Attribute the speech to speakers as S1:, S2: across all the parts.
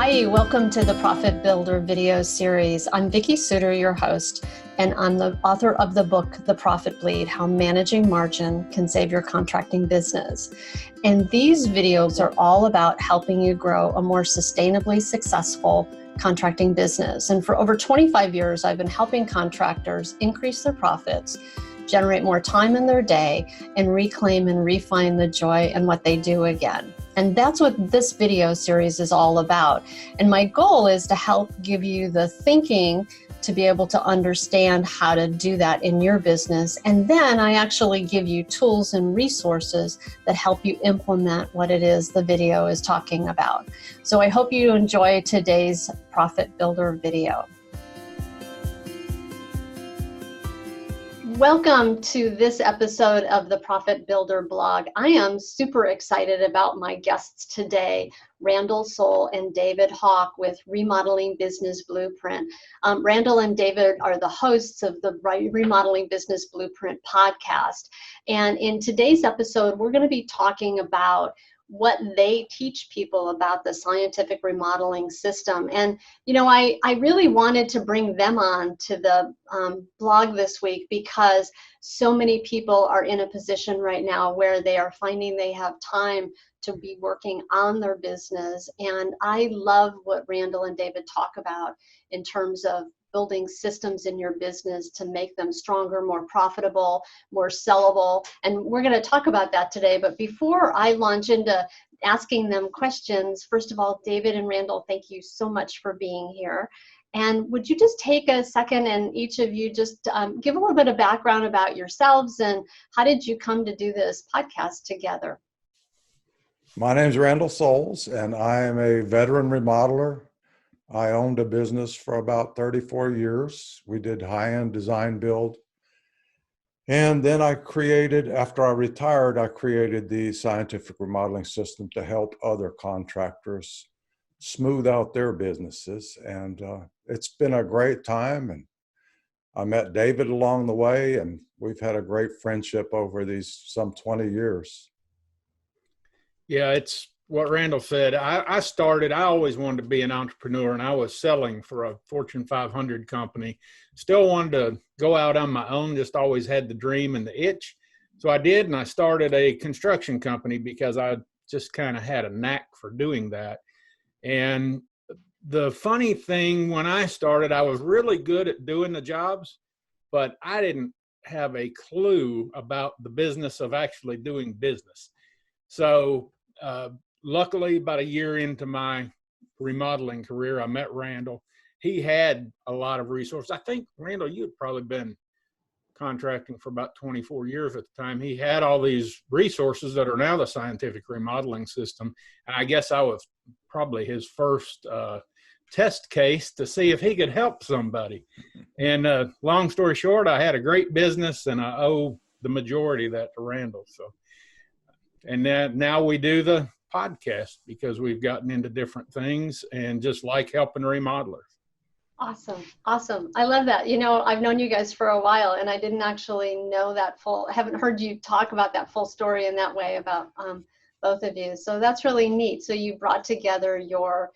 S1: Hi, welcome to the Profit Builder video series. I'm Vicki Suter, your host, and I'm the author of the book, The Profit Bleed, How Managing Margin Can Save Your Contracting Business. And these videos are all about helping you grow a more sustainably successful contracting business. And for over 25 years, I've been helping contractors increase their profits, generate more time in their day, and reclaim and refine the joy in what they do again. And that's what this video series is all about. And my goal is to help give you the thinking to be able to understand how to do that in your business. And then I actually give you tools and resources that help you implement what it is the video is talking about. So I hope you enjoy today's Profit Builder video. Welcome to this episode of the Profit Builder blog. I am super excited about my guests today, Randall Soul and David Hawke with Remodeling Business Blueprint. Randall and David are the hosts of the Remodeling Business Blueprint podcast. And in today's episode, we're going to be talking about what they teach people about the scientific remodeling system. And, you know, I really wanted to bring them on to the blog this week because so many people are in a position right now where they are finding they have time to be working on their business. And I love what Randall and David talk about in terms of building systems in your business to make them stronger, more profitable, more sellable. And we're going to talk about that today. But before I launch into asking them questions, first of all, David and Randall, thank you so much for being here. And would you just take a second and each of you just give a little bit of background about yourselves and how did you come to do this podcast together?
S2: My name is Randall Souls, and I am a veteran remodeler. I owned a business for about 34 years. We did high-end design build. And then after I retired, I created the scientific remodeling system to help other contractors smooth out their businesses. And it's been a great time. And I met David along the way, and we've had a great friendship over these some 20 years.
S3: Yeah, it's what Randall said. I always wanted to be an entrepreneur, and I was selling for a Fortune 500 company. Still wanted to go out on my own, just always had the dream and the itch. So I did, and I started a construction company because I just kind of had a knack for doing that. And the funny thing, when I started, I was really good at doing the jobs, but I didn't have a clue about the business of actually doing business. So luckily, about a year into my remodeling career, I met Randall. He had a lot of resources. I think, Randall, you had probably been contracting for about 24 years at the time. He had all these resources that are now the scientific remodeling system. And I guess I was probably his first test case to see if he could help somebody. And long story short, I had a great business, and I owe the majority of that to Randall. So. And now we do the podcast because we've gotten into different things and just like helping remodelers.
S1: Awesome. I love that. You know, I've known you guys for a while, and I didn't actually know I haven't heard you talk about that full story in that way about both of you. So that's really neat. So you brought together your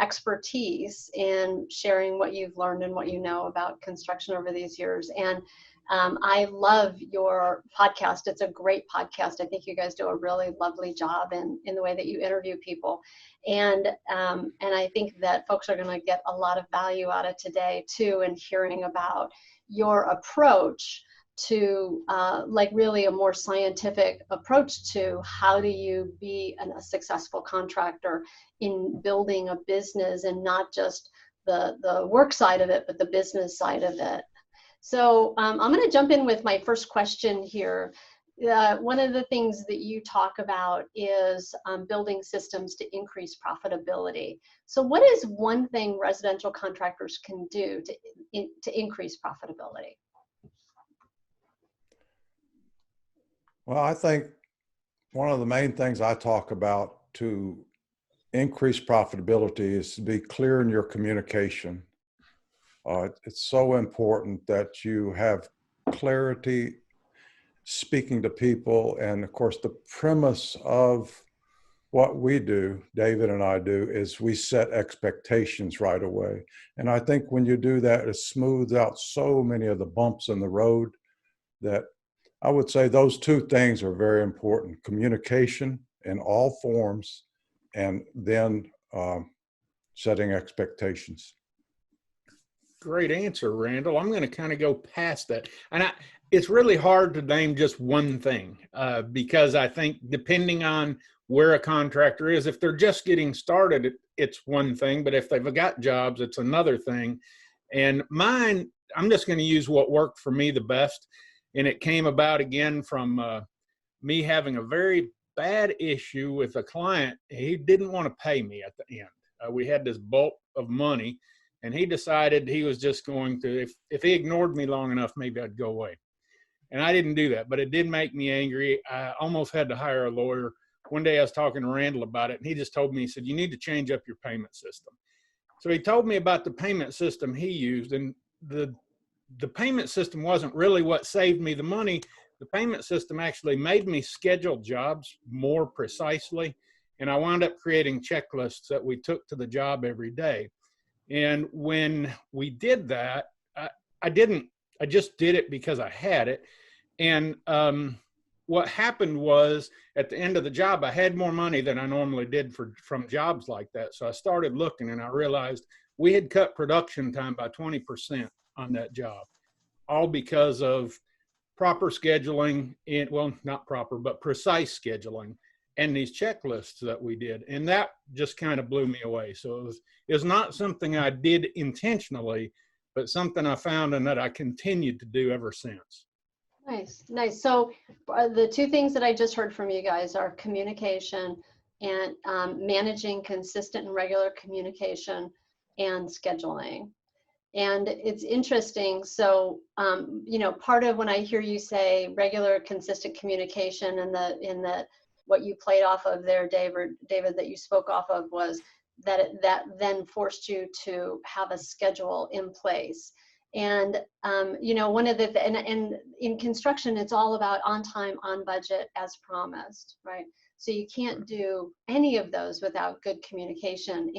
S1: expertise in sharing what you've learned and what you know about construction over these years. And I love your podcast. It's a great podcast. I think you guys do a really lovely job in the way that you interview people. And I think that folks are going to get a lot of value out of today too, in hearing about your approach to like really a more scientific approach to how do you be a successful contractor in building a business, and not just the work side of it, but the business side of it. So I'm going to jump in with my first question here. One of the things that you talk about is building systems to increase profitability. So what is one thing residential contractors can do to increase profitability?
S2: Well, I think one of the main things I talk about to increase profitability is to be clear in your communication. It's so important that you have clarity speaking to people. And of course, the premise of what we do, David and I do, is we set expectations right away. And I think when you do that, it smooths out so many of the bumps in the road that I would say those two things are very important: communication in all forms, and then setting expectations.
S3: Great answer, Randall. I'm going to kind of go past that. And it's really hard to name just one thing because I think depending on where a contractor is, if they're just getting started, it's one thing. But if they've got jobs, it's another thing. And mine, I'm just going to use what worked for me the best. And it came about again from me having a very bad issue with a client. He didn't want to pay me at the end. We had this bulk of money, and he decided he was just going to, if he ignored me long enough, maybe I'd go away. And I didn't do that, but it did make me angry. I almost had to hire a lawyer. One day I was talking to Randall about it, and he just told me, he said, you need to change up your payment system. So he told me about the payment system he used, and the payment system wasn't really what saved me the money. The payment system actually made me schedule jobs more precisely, and I wound up creating checklists that we took to the job every day. And when we did that, I just did it because I had it. And what happened was at the end of the job, I had more money than I normally did from jobs like that. So I started looking, and I realized we had cut production time by 20% on that job, all because of proper scheduling, and well, not proper, but precise scheduling, and these checklists that we did. And that just kind of blew me away. So it was not something I did intentionally, but something I found and that I continued to do ever since.
S1: Nice, nice. So the two things that I just heard from you guys are communication and managing consistent and regular communication and scheduling. And it's interesting. So, you know, part of when I hear you say regular, consistent communication, and what you played off of there, David, that you spoke off of was that that then forced you to have a schedule in place. And, you know, one of the, and in construction, it's all about on time, on budget, as promised, right? So you can't do any of those without good communication.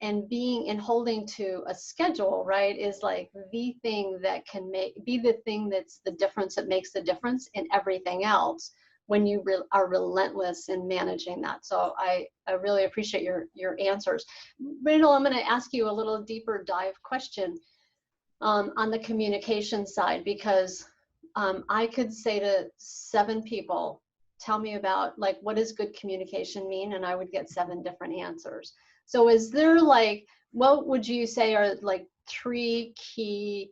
S1: And being and holding to a schedule, right, is like the thing that can be the thing that's the difference, that makes the difference in everything else when you are relentless in managing that. So I really appreciate your answers. Randall, I'm going to ask you a little deeper dive question on the communication side, because I could say to 7 people, tell me about, like, what does good communication mean? And I would get 7 different answers. So is there, like, what would you say are like 3 key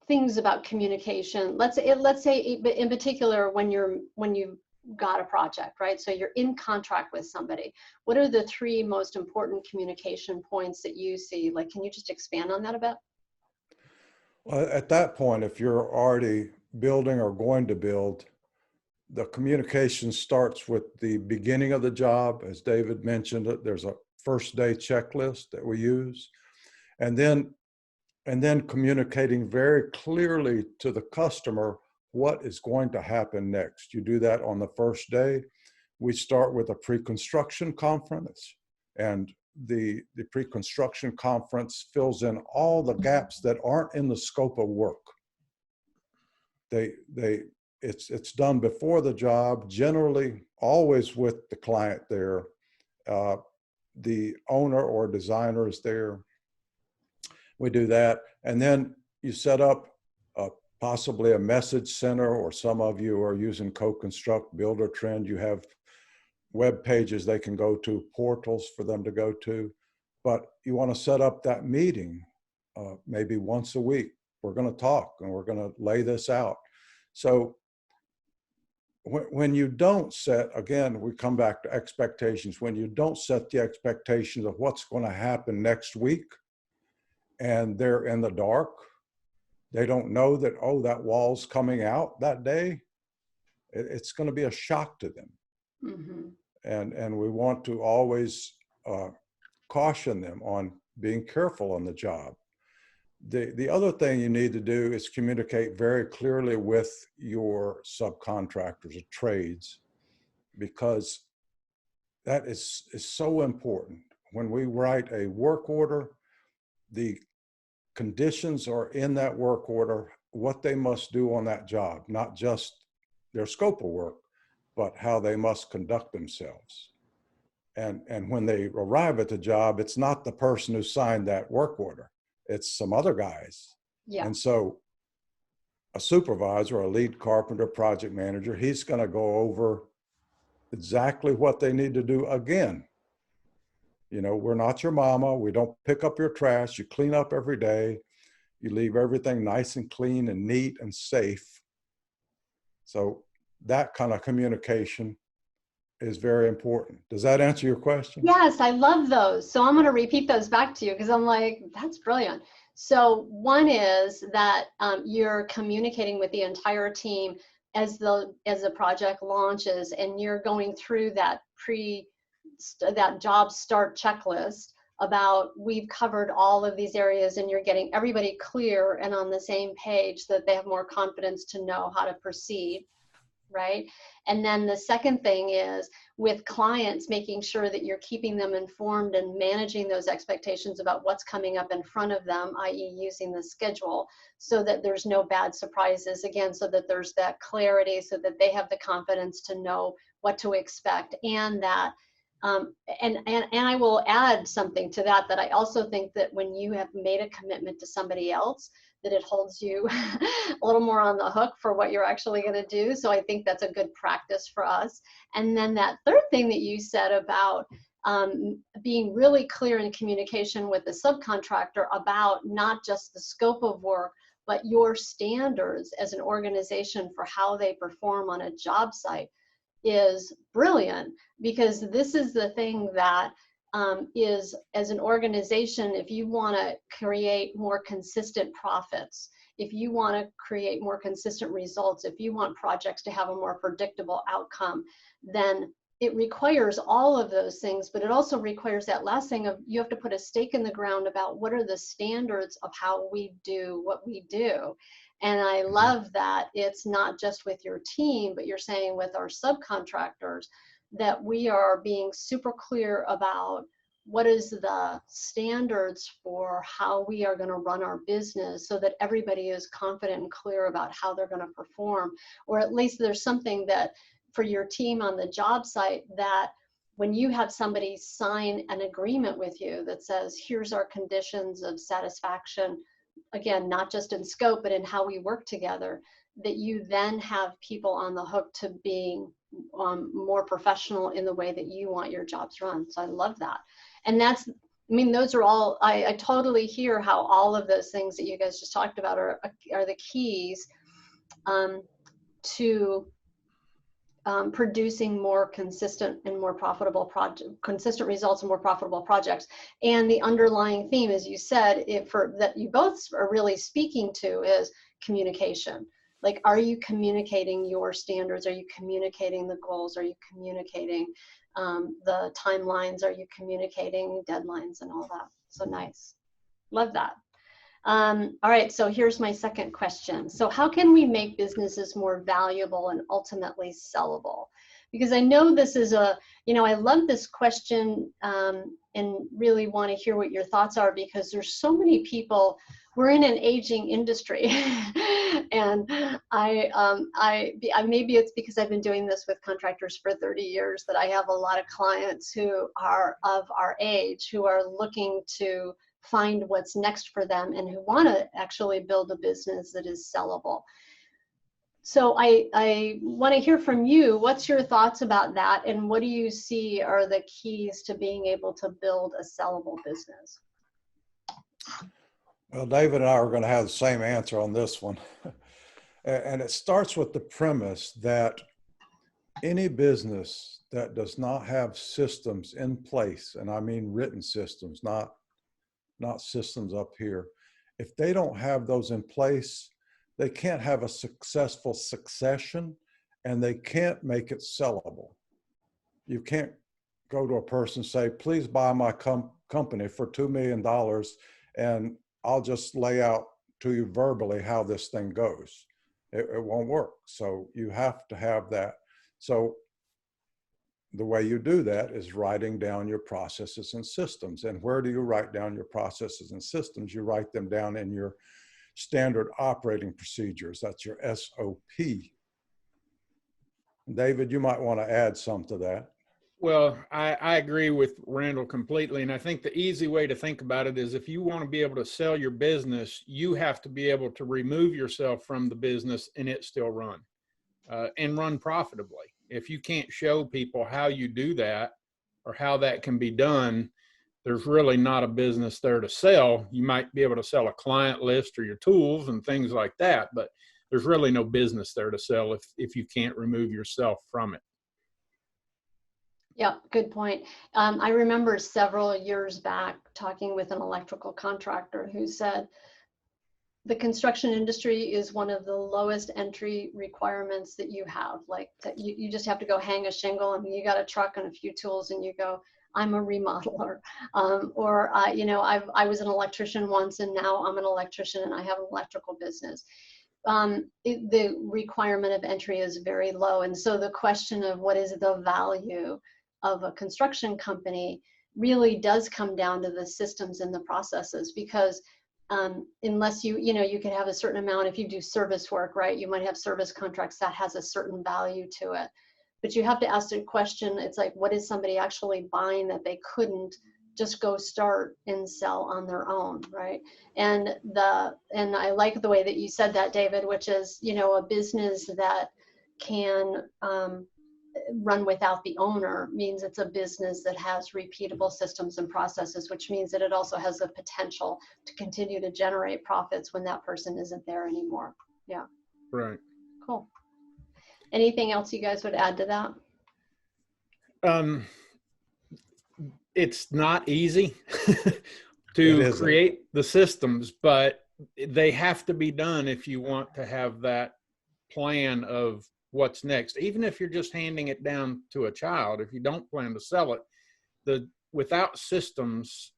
S1: things about communication? Let's say in particular when you've got a project, right? So you're in contract with somebody. What are the 3 most important communication points that you see? Like, can you just expand on that a bit?
S2: Well, at that point, if you're already building or going to build, the communication starts with the beginning of the job. As David mentioned, there's a first day checklist that we use, and then communicating very clearly to the customer what is going to happen next. You do that on the first day. We start with a pre-construction conference, and the pre-construction conference fills in all the gaps that aren't in the scope of work. It's done before the job, generally always with the client there. The owner or designer is there. We do that. And then you set up possibly a message center, or some of you are using Co-Construct, Builder Trend. You have web pages they can go to, portals for them to go to. But you want to set up that meeting maybe once a week. We're going to talk and we're going to lay this out. So when you don't set, again, we come back to expectations. When you don't set the expectations of what's going to happen next week, and they're in the dark, they don't know that, oh, that wall's coming out that day, it's going to be a shock to them. Mm-hmm. And we want to always caution them on being careful on the job. The other thing you need to do is communicate very clearly with your subcontractors or trades. because that is so important. When we write a work order, the conditions are in that work order, what they must do on that job, not just their scope of work, but how they must conduct themselves. And when they arrive at the job, it's not the person who signed that work order, it's some other guys.
S1: Yeah.
S2: And so a supervisor, a lead carpenter, project manager, he's going to go over exactly what they need to do again. You know, we're not your mama. We don't pick up your trash. You clean up every day. You leave everything nice and clean and neat and safe. So that kind of communication is very important. Does that answer your question?
S1: Yes, I love those. So I'm going to repeat those back to you because I'm like, that's brilliant. So one is that you're communicating with the entire team as the project launches, and you're going through that that job start checklist about we've covered all of these areas, and you're getting everybody clear and on the same page so that they have more confidence to know how to proceed, right? And then the second thing is with clients, making sure that you're keeping them informed and managing those expectations about what's coming up in front of them, i.e. using the schedule, so that there's no bad surprises, again, so that there's that clarity, so that they have the confidence to know what to expect. And that and I will add something to that, that I also think that when you have made a commitment to somebody else, that it holds you a little more on the hook for what you're actually going to do. So I think that's a good practice for us. And then that third thing that you said about being really clear in communication with the subcontractor about not just the scope of work, but your standards as an organization for how they perform on a job site is brilliant, because this is the thing that is, as an organization, if you want to create more consistent profits, if you want to create more consistent results, if you want projects to have a more predictable outcome, then it requires all of those things. But it also requires that last thing of, you have to put a stake in the ground about what are the standards of how we do what we do. And I love that it's not just with your team, but you're saying with our subcontractors, that we are being super clear about what is the standards for how we are going to run our business, so that everybody is confident and clear about how they're going to perform. Or at least there's something that for your team on the job site, that when you have somebody sign an agreement with you that says, here's our conditions of satisfaction, again, not just in scope, but in how we work together, that you then have people on the hook to being more professional in the way that you want your jobs run. So I love that. And that's, I mean, those are all, I totally hear how all of those things that you guys just talked about are the keys to producing more consistent and more profitable consistent results and more profitable projects. And the underlying theme, as you said, that you both are really speaking to, is communication. Like, are you communicating your standards? Are you communicating the goals? Are you communicating the timelines? Are you communicating deadlines and all that? So nice. Love that. All right, so here's my second question. So how can we make businesses more valuable and ultimately sellable? Because I know this is I love this question and really want to hear what your thoughts are, because there's so many people, we're in an aging industry. And maybe it's because I've been doing this with contractors for 30 years that I have a lot of clients who are of our age, who are looking to find what's next for them and who want to actually build a business that is sellable. So I want to hear from you. What's your thoughts about that? And what do you see are the keys to being able to build a sellable business?
S2: Well, David and I are going to have the same answer on this one. And it starts with the premise that any business that does not have systems in place, and I mean written systems, not systems up here, if they don't have those in place, they can't have a successful succession, and they can't make it sellable. You can't go to a person and say, please buy my company for $2 million, and I'll just lay out to you verbally how this thing goes. It won't work. So you have to have that. So the way you do that is writing down your processes and systems. And where do you write down your processes and systems? You write them down in your standard operating procedures. That's your SOP. David, you might want to add some to that.
S3: Well, I agree with Randall completely. And I think the easy way to think about it is if you want to be able to sell your business, you have to be able to remove yourself from the business and it still run and run profitably. If you can't show people how you do that or how that can be done, there's really not a business there to sell. You might be able to sell a client list or your tools and things like that, but there's really no business there to sell if you can't remove yourself from it.
S1: Yeah, good point. I remember several years back talking with an electrical contractor who said the construction industry is one of the lowest entry requirements that you have. Like that you just have to go hang a shingle and you got a truck and a few tools and you go, I'm a remodeler. You know, I was an electrician once and now I'm an electrician and I have an electrical business. The requirement of entry is very low. And so the question of what is the value of a construction company really does come down to the systems and the processes, because unless you know, you could have a certain amount, if you do service work, right, you might have service contracts that has a certain value to it, but you have to ask the question, it's like, what is somebody actually buying that they couldn't just go start and sell on their own, right? And I like the way that you said that, David, which is, you know, a business that can run without the owner means it's a business that has repeatable systems and processes, which means that it also has the potential to continue to generate profits when that person isn't there anymore. Yeah.
S3: Right.
S1: Cool. Anything else you guys would add to that?
S3: It's not easy to create the systems, but they have to be done if you want to have that plan of what's next. Even if you're just handing it down to a child, if you don't plan to sell it, without systems,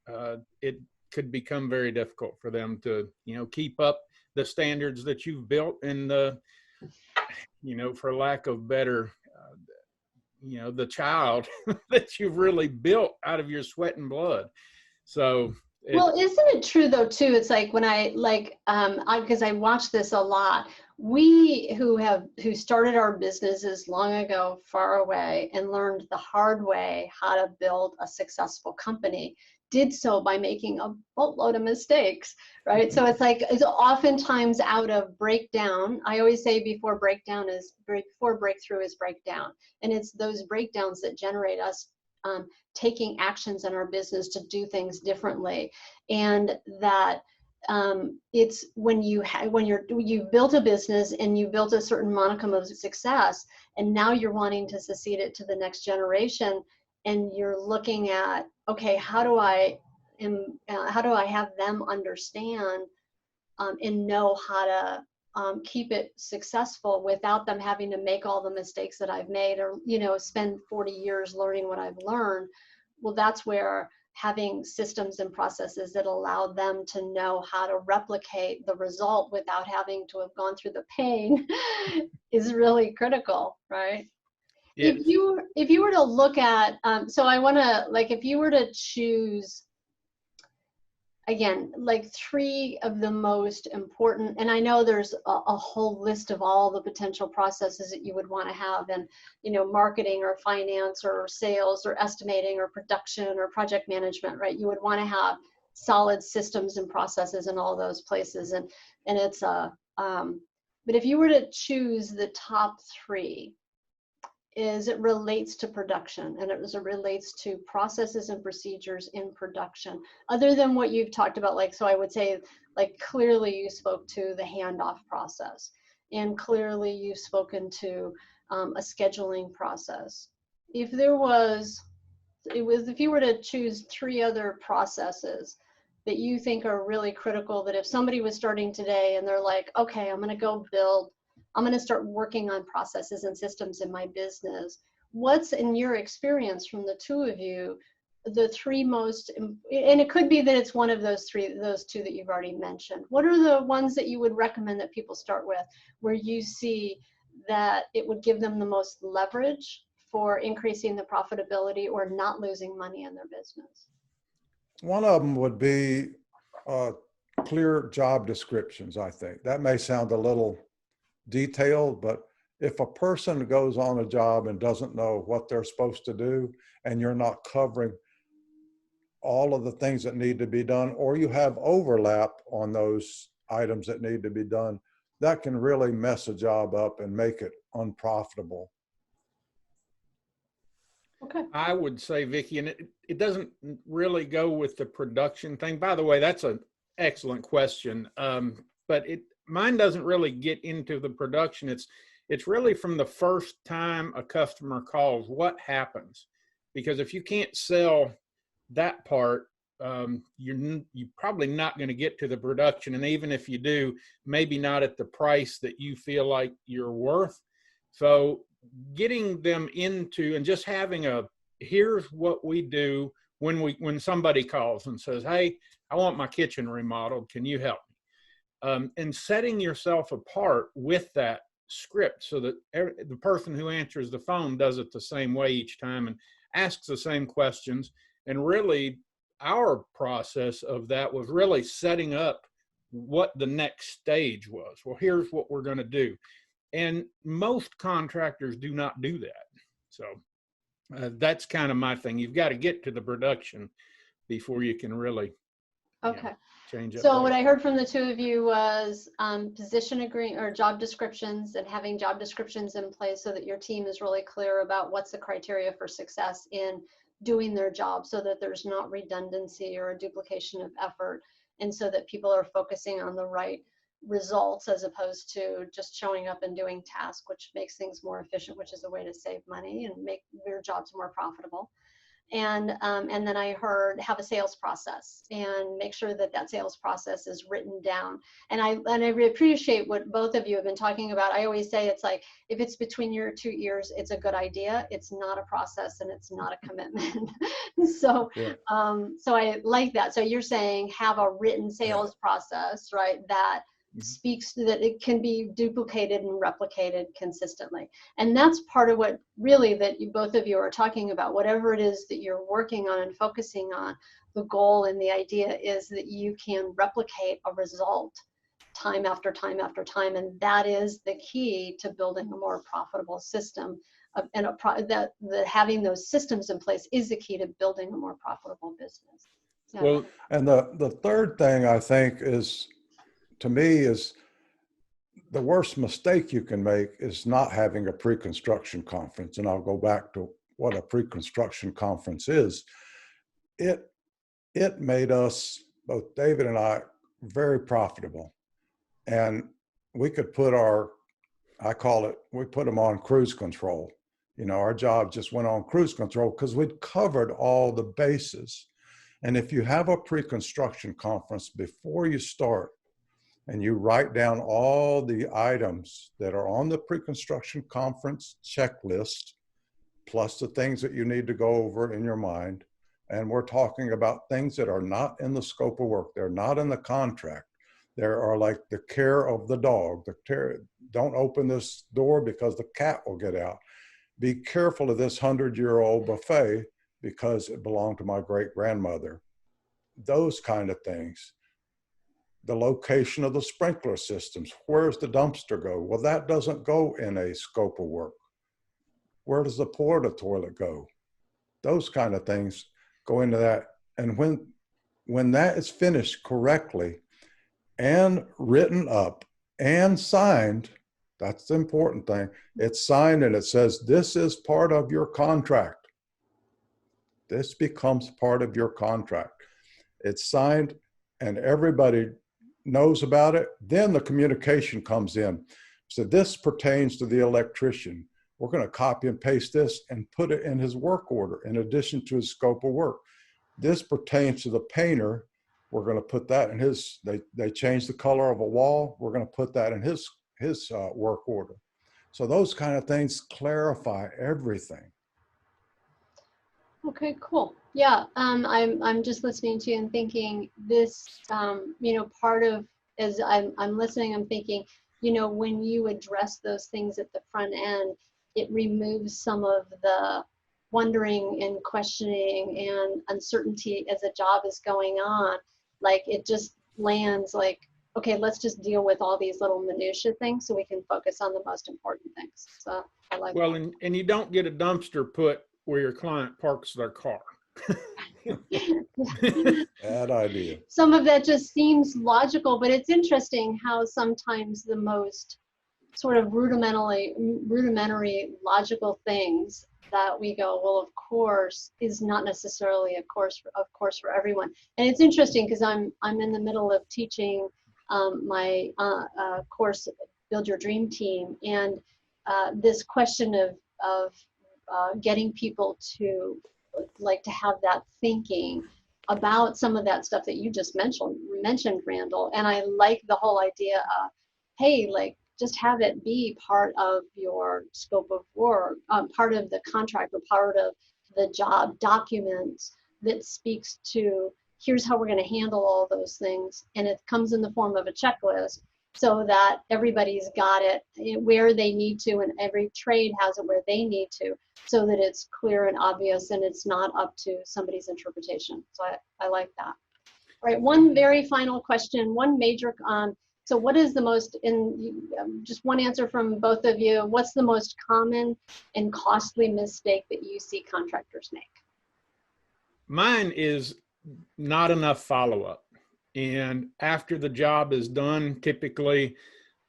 S3: it could become very difficult for them to, you know, keep up the standards that you've built and you know, for lack of better, you know, the child that you've really built out of your sweat and blood. So
S1: well, isn't it true though too? It's like when because I watch this a lot, we who started our businesses long ago, far away, and learned the hard way how to build a successful company, did so by making a boatload of mistakes, right? So it's like, it's oftentimes out of breakdown. I always say before breakthrough is breakdown. And it's those breakdowns that generate us taking actions in our business to do things differently. And that it's when you've built a business and you built a certain modicum of success, and now you're wanting to succeed it to the next generation, and you're looking at, okay, how do I have them understand and know how to keep it successful without them having to make all the mistakes that I've made, or, you know, spend 40 years learning what I've learned. Well, that's where having systems and processes that allow them to know how to replicate the result without having to have gone through the pain is really critical, right? Yes. If you were to look at, so I want to, like, if you were to choose, again, like 3 of the most important, and I know there's a whole list of all the potential processes that you would want to have in, you know, marketing or finance or sales or estimating or production or project management, right? You would want to have solid systems and processes in all those places. And it's but if you were to choose the top 3, is it relates to production, and it relates to processes and procedures in production, other than what you've talked about. Like, so I would say, like, clearly you spoke to the handoff process, and clearly you've spoken to a scheduling process. If you were to choose 3 other processes that you think are really critical, that if somebody was starting today and they're like, okay, I'm going to start working on processes and systems in my business, what's, in your experience from the 2 of you, the 3 most, and it could be that it's one of those 2 that you've already mentioned. What are the ones that you would recommend that people start with, where you see that it would give them the most leverage for increasing the profitability or not losing money in their business?
S2: One of them would be clear job descriptions, I think. That may sound a little detailed, but if a person goes on a job and doesn't know what they're supposed to do, and you're not covering all of the things that need to be done, or you have overlap on those items that need to be done, that can really mess a job up and make it unprofitable.
S1: Okay.
S3: I would say, Vicki, and it doesn't really go with the production thing. By the way, that's an excellent question. But mine doesn't really get into the production. It's really from the first time a customer calls, what happens? Because if you can't sell that part, you're probably not going to get to the production. And even if you do, maybe not at the price that you feel like you're worth. So getting them into and just having here's what we do when somebody calls and says, hey, I want my kitchen remodeled, can you help me? And setting yourself apart with that script so that the person who answers the phone does it the same way each time and asks the same questions. And really, our process of that was really setting up what the next stage was. Well, here's what we're going to do. And most contractors do not do that. So that's kind of my thing. You've got to get to the production before you can really change up.
S1: So what I heard from the two of you was position agreement or job descriptions, and having job descriptions in place so that your team is really clear about what's the criteria for success in doing their job, so that there's not redundancy or a duplication of effort, and so that people are focusing on the right results as opposed to just showing up and doing tasks, which makes things more efficient, which is a way to save money and make your jobs more profitable. And then I heard have a sales process and make sure that that sales process is written down. And I really appreciate what both of you have been talking about. I always say it's like, if it's between your two ears, it's a good idea. It's not a process and it's not a commitment. So,
S2: Yeah.
S1: So I like that. So you're saying have a written sales process, right? That speaks to that it can be duplicated and replicated consistently. And that's part of what really that you both of you are talking about. Whatever it is that you're working on and focusing on, the goal and the idea is that you can replicate a result time after time after time. And that is the key to building a more profitable system. And having those systems in place is the key to building a more profitable business. Yeah.
S2: Well, and the third thing I think is, to me, is the worst mistake you can make is not having a pre-construction conference. And I'll go back to what a pre-construction conference is. It made us, both David and I, very profitable. And we could put we put them on cruise control. You know, our job just went on cruise control because we'd covered all the bases. And if you have a pre-construction conference before you start, and you write down all the items that are on the pre-construction conference checklist, plus the things that you need to go over in your mind. And we're talking about things that are not in the scope of work. They're not in the contract. There are like the care of the dog. Don't open this door because the cat will get out. Be careful of this 100-year-old buffet because it belonged to my great-grandmother. Those kind of things. The location of the sprinkler systems. Where's the dumpster go? Well, that doesn't go in a scope of work. Where does the porta toilet go? Those kind of things go into that. And when that is finished correctly and written up and signed, that's the important thing. It's signed and it says, this is part of your contract. This becomes part of your contract. It's signed and everybody knows about it. Then the communication comes in. So this pertains to the electrician. We're going to copy and paste this and put it in his work order in addition to his scope of work. This pertains to the painter. We're going to put that in his, they changed the color of a wall. We're going to put that in his work order. So those kind of things clarify everything.
S1: Okay, cool. Yeah, I'm just listening to you and thinking this, you know, part of, as I'm listening, I'm thinking, you know, when you address those things at the front end, it removes some of the wondering and questioning and uncertainty as a job is going on. Like it just lands like, okay, let's just deal with all these little minutia things so we can focus on the most important things. So I like
S3: Well,
S1: that.
S3: and you don't get a dumpster put where your client parks their car.
S2: Bad idea.
S1: Some of that just seems logical, but it's interesting how sometimes the most sort of rudimentary logical things that we go, well, of course, is not necessarily of course for everyone. And it's interesting because I'm in the middle of teaching my course, Build Your Dream Team, and this question of getting people to like to have that thinking about some of that stuff that you just mentioned, Randall. And I like the whole idea of, hey, like just have it be part of your scope of work, part of the contract or part of the job documents that speaks to here's how we're going to handle all those things. And it comes in the form of a checklist so that everybody's got it where they need to, and every trade has it where they need to, so that it's clear and obvious and it's not up to somebody's interpretation. So I like that. All right, one very final question, one major, so what is the most, just one answer from both of you, what's the most common and costly mistake that you see contractors make?
S3: Mine is not enough follow-up. And after the job is done, typically,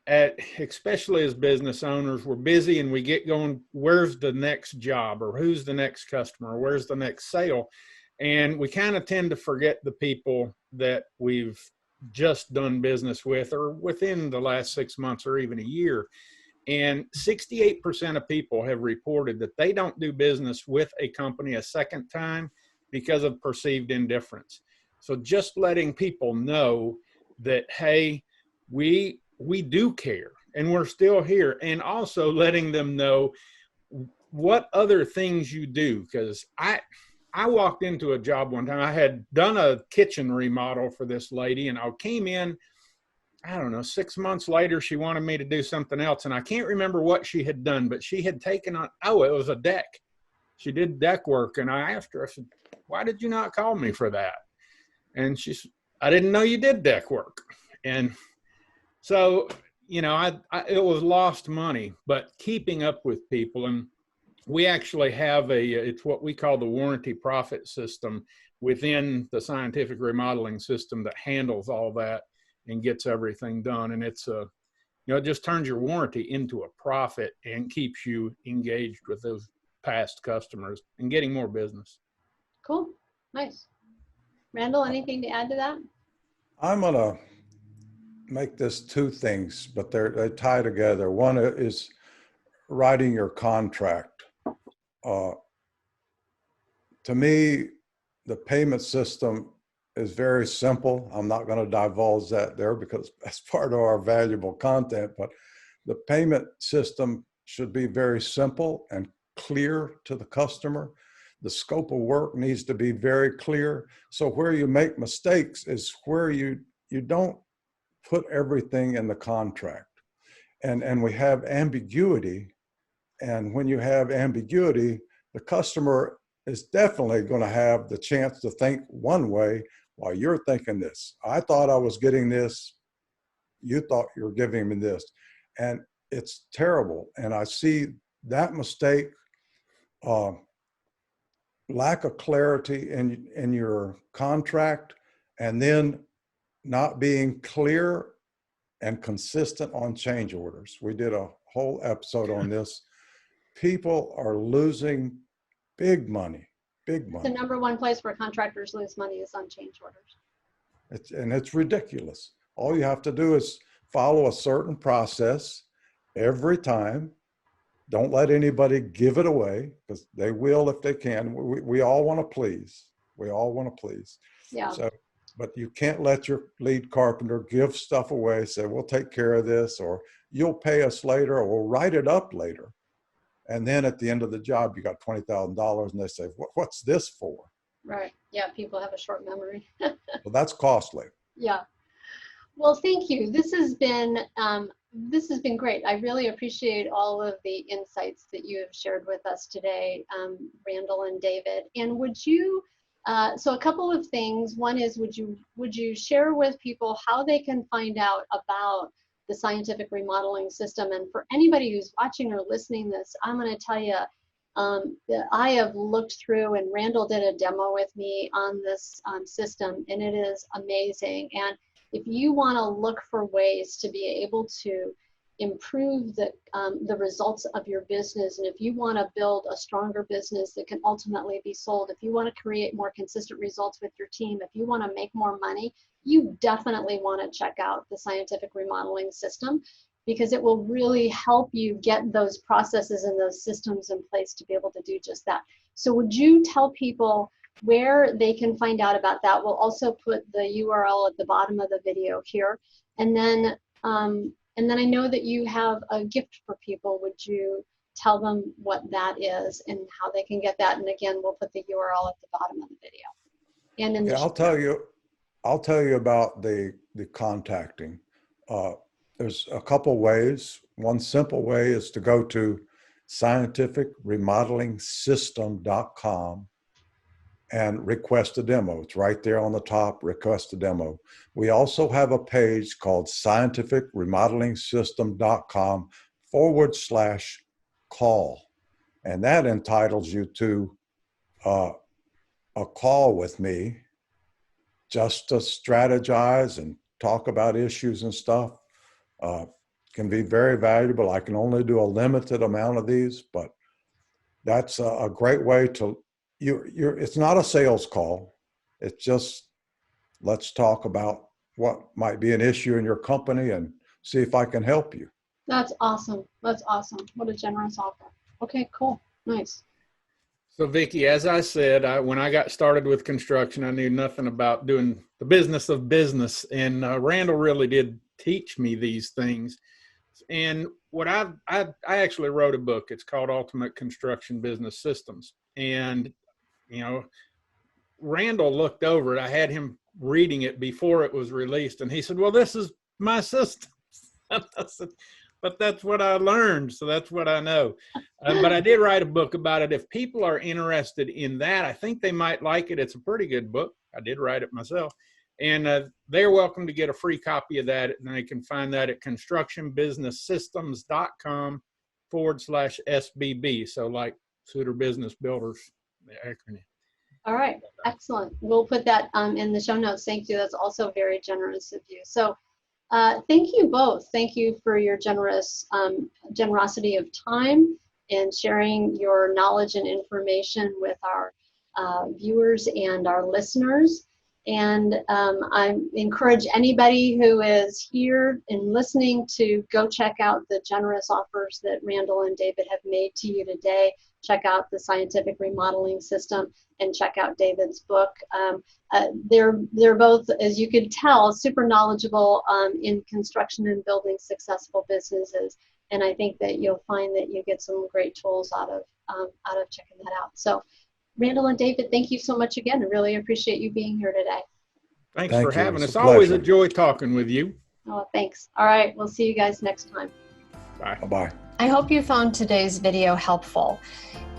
S3: especially as business owners, we're busy and we get going, where's the next job, or who's the next customer, or where's the next sale? And we kind of tend to forget the people that we've just done business with or within the last 6 months or even a year. And 68% of people have reported that they don't do business with a company a second time because of perceived indifference. So just letting people know that, hey, we do care and we're still here, and also letting them know what other things you do. Because I walked into a job one time. I had done a kitchen remodel for this lady, and I came in, I don't know, 6 months later, she wanted me to do something else. And I can't remember what she had done, but she had taken on, oh, it was a deck. She did deck work. And I asked her, I said, why did you not call me for that? And she said, I didn't know you did deck work. And so, you know, it was lost money, but keeping up with people. And we actually have it's what we call the warranty profit system within the scientific remodeling system that handles all that and gets everything done. And it's you know, it just turns your warranty into a profit and keeps you engaged with those past customers and getting more business.
S1: Cool, nice. Randall, anything to add to that?
S2: I'm going to make this two things, but they tie together. One is writing your contract. To me, the payment system is very simple. I'm not going to divulge that there because that's part of our valuable content, but the payment system should be very simple and clear to the customer. The scope of work needs to be very clear. So where you make mistakes is where you don't put everything in the contract. And we have ambiguity. And when you have ambiguity, the customer is definitely going to have the chance to think one way while you're thinking this. I thought I was getting this. You thought you were giving me this. And it's terrible. And I see that mistake, lack of clarity in your contract, and then not being clear and consistent on change orders. We did a whole episode on this. People are losing big money, big money.
S1: The number one place where contractors lose money is on change orders.
S2: It's ridiculous. All you have to do is follow a certain process every time. Don't let anybody give it away, because they will if they can. We all want to please. We all want to please.
S1: Yeah.
S2: So, but you can't let your lead carpenter give stuff away, say, we'll take care of this, or you'll pay us later, or we'll write it up later. And then at the end of the job, you got $20,000 and they say, what's this for?
S1: Right. Yeah, people have a short memory.
S2: Well, that's costly.
S1: Yeah. Well, thank you. This has been This has been great. I really appreciate all of the insights that you have shared with us today, Randall and David. And would you, so a couple of things. One is, would you share with people how they can find out about the scientific remodeling system? And for anybody who's watching or listening this, I'm going to tell you that I have looked through, and Randall did a demo with me on this system, and it is amazing. And if you want to look for ways to be able to improve the results of your business, and if you want to build a stronger business that can ultimately be sold, if you want to create more consistent results with your team, if you want to make more money, you definitely want to check out the scientific remodeling system, because it will really help you get those processes and those systems in place to be able to do just that. So would you tell people where they can find out about that? We'll also put the URL at the bottom of the video here. And then I know that you have a gift for people. Would you tell them what that is and how they can get that? And again, we'll put the URL at the bottom of the video. And in the
S2: I'll tell you about the contacting. There's a couple ways. One simple way is to go to scientificremodelingsystem.com and request a demo. It's right there on the top, request a demo. We also have a page called scientificremodelingsystem.com/call. And that entitles you to a call with me just to strategize and talk about issues and stuff. Can be very valuable. I can only do a limited amount of these, but that's a great way to, it's not a sales call. It's just, let's talk about what might be an issue in your company and see if I can help you.
S1: That's awesome. That's awesome. What a generous offer. Okay, cool. Nice.
S3: So Vicki, as I said, when I got started with construction, I knew nothing about doing the business of business. And Randall really did teach me these things. And what I actually wrote a book. It's called Ultimate Construction Business Systems. And, you know, Randall looked over it. I had him reading it before it was released. And he said, well, this is my system. I said, but that's what I learned. So that's what I know. But I did write a book about it. If people are interested in that, I think they might like it. It's a pretty good book. I did write it myself. And they're welcome to get a free copy of that. And they can find that at constructionbusinesssystems.com/SBB. So like Suiter Business Builders, the acronym.
S1: All right. Excellent. We'll put that in the show notes. Thank you. That's also very generous of you. So thank you both. Thank you for your generosity of time and sharing your knowledge and information with our viewers and our listeners. And I encourage anybody who is here and listening to go check out the generous offers that Randall and David have made to you today. Check out the Scientific Remodeling System and check out David's book. They're both, as you could tell, super knowledgeable in construction and building successful businesses. And I think that you'll find that you get some great tools out of checking that out. So Randall and David, thank you so much again. I really appreciate you being here today.
S3: Thanks for having us. Always a joy talking with you.
S1: Oh, thanks. All right. We'll see you guys next time.
S3: Bye.
S2: Bye-bye.
S1: I hope you found today's video helpful.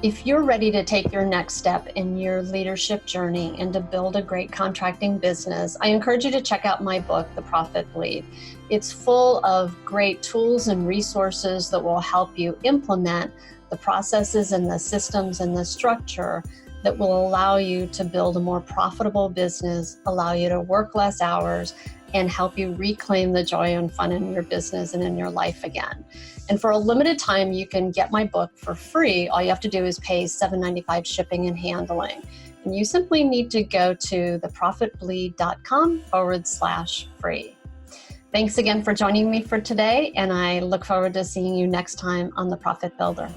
S1: If you're ready to take your next step in your leadership journey and to build a great contracting business, I encourage you to check out my book, The Profit Bleed. It's full of great tools and resources that will help you implement the processes and the systems and the structure that will allow you to build a more profitable business, allow you to work less hours, and help you reclaim the joy and fun in your business and in your life again. And for a limited time, you can get my book for free. All you have to do is pay $7.95 shipping and handling. And you simply need to go to theprofitbleed.com/free. Thanks again for joining me for today, and I look forward to seeing you next time on The Profit Builder.